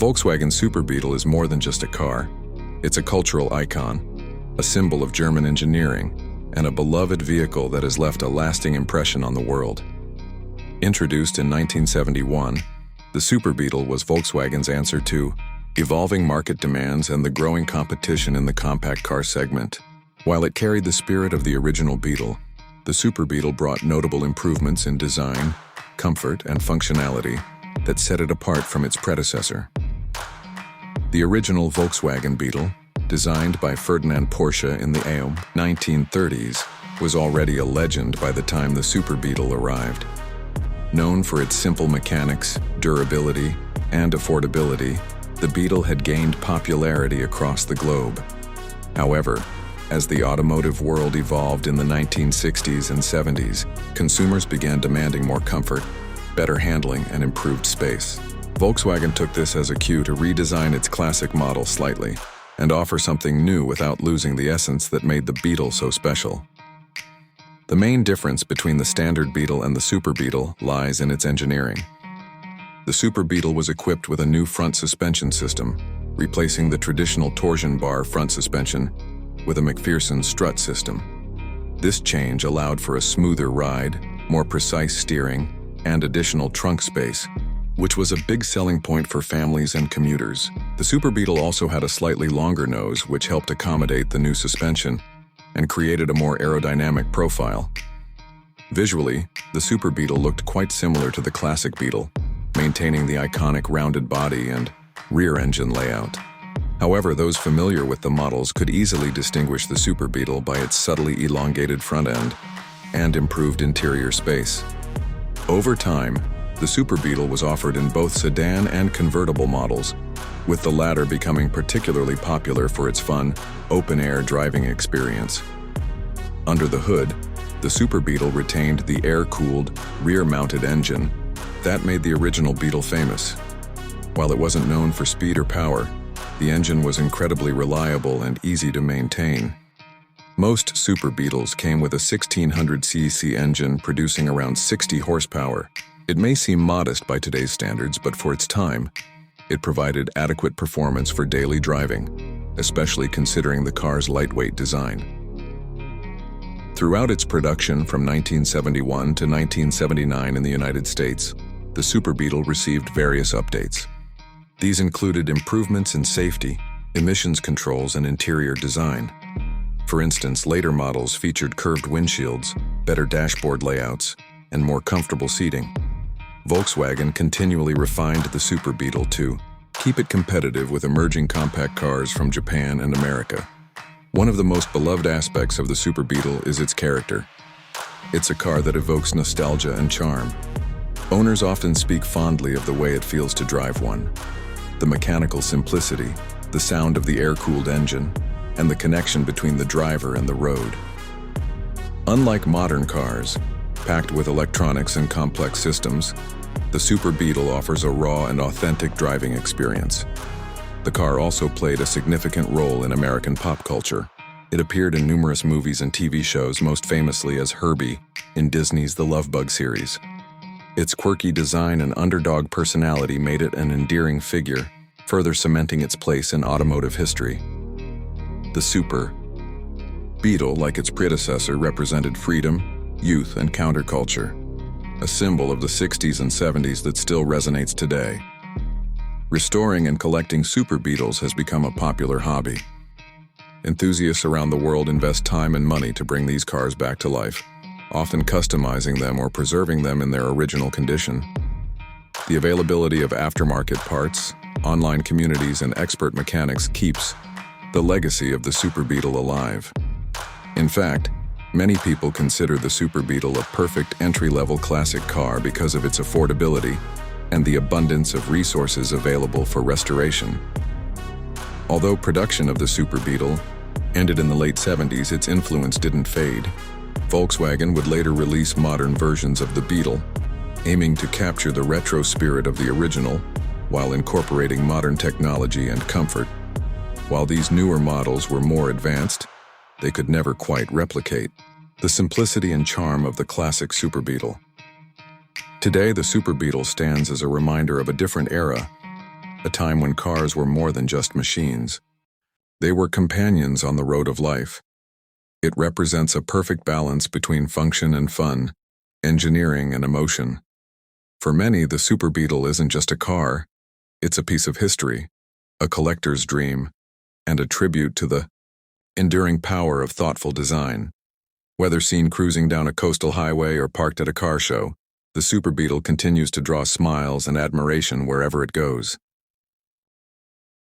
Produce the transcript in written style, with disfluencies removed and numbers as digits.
Volkswagen Super Beetle is more than just a car. It's a cultural icon, a symbol of German engineering, and a beloved vehicle that has left a lasting impression on the world. Introduced in 1971, the Super Beetle was Volkswagen's answer to evolving market demands and the growing competition in the compact car segment. While it carried the spirit of the original Beetle, the Super Beetle brought notable improvements in design, comfort, and functionality that set it apart from its predecessor. The original Volkswagen Beetle, designed by Ferdinand Porsche in the 1930s, was already a legend by the time the Super Beetle arrived. Known for its simple mechanics, durability, and affordability, the Beetle had gained popularity across the globe. However, as the automotive world evolved in the 1960s and 70s, consumers began demanding more comfort, better handling, and improved space. Volkswagen took this as a cue to redesign its classic model slightly and offer something new without losing the essence that made the Beetle so special. The main difference between the standard Beetle and the Super Beetle lies in its engineering. The Super Beetle was equipped with a new front suspension system, replacing the traditional torsion bar front suspension with a McPherson strut system. This change allowed for a smoother ride, more precise steering, and additional trunk space, which was a big selling point for families and commuters. The Super Beetle also had a slightly longer nose, which helped accommodate the new suspension and created a more aerodynamic profile. Visually, the Super Beetle looked quite similar to the classic Beetle, maintaining the iconic rounded body and rear engine layout. However, those familiar with the models could easily distinguish the Super Beetle by its subtly elongated front end and improved interior space. Over time, the Super Beetle was offered in both sedan and convertible models, with the latter becoming particularly popular for its fun, open-air driving experience. Under the hood, the Super Beetle retained the air-cooled, rear-mounted engine that made the original Beetle famous. While it wasn't known for speed or power, the engine was incredibly reliable and easy to maintain. Most Super Beetles came with a 1600cc engine producing around 60 horsepower. It may seem modest by today's standards, but for its time, it provided adequate performance for daily driving, especially considering the car's lightweight design. Throughout its production from 1971 to 1979 in the United States, the Super Beetle received various updates. These included improvements in safety, emissions controls, and interior design. For instance, later models featured curved windshields, better dashboard layouts, and more comfortable seating. Volkswagen continually refined the Super Beetle to keep it competitive with emerging compact cars from Japan and America. One of the most beloved aspects of the Super Beetle is its character. It's a car that evokes nostalgia and charm. Owners often speak fondly of the way it feels to drive one. The mechanical simplicity, the sound of the air-cooled engine, and the connection between the driver and the road. Unlike modern cars, packed with electronics and complex systems, the Super Beetle offers a raw and authentic driving experience. The car also played a significant role in American pop culture. It appeared in numerous movies and TV shows, most famously as Herbie in Disney's The Love Bug series. Its quirky design and underdog personality made it an endearing figure, further cementing its place in automotive history. The Super Beetle, like its predecessor, represented freedom, youth, and counterculture, a symbol of the 60s and 70s that still resonates today. Restoring and collecting Super Beetles has become a popular hobby. Enthusiasts around the world invest time and money to bring these cars back to life, often customizing them or preserving them in their original condition. The availability of aftermarket parts, online communities, and expert mechanics keeps the legacy of the Super Beetle alive. In fact, many people consider the Super Beetle a perfect entry-level classic car because of its affordability and the abundance of resources available for restoration. Although production of the Super Beetle ended in the late 70s, its influence didn't fade. Volkswagen would later release modern versions of the Beetle, aiming to capture the retro spirit of the original while incorporating modern technology and comfort. While these newer models were more advanced, they could never quite replicate the simplicity and charm of the classic Super Beetle. Today, the Super Beetle stands as a reminder of a different era, a time when cars were more than just machines. They were companions on the road of life. It represents a perfect balance between function and fun, engineering and emotion. For many, the Super Beetle isn't just a car, it's a piece of history, a collector's dream, and a tribute to the enduring power of thoughtful design. Whether seen cruising down a coastal highway or parked at a car show, the Super Beetle continues to draw smiles and admiration wherever it goes.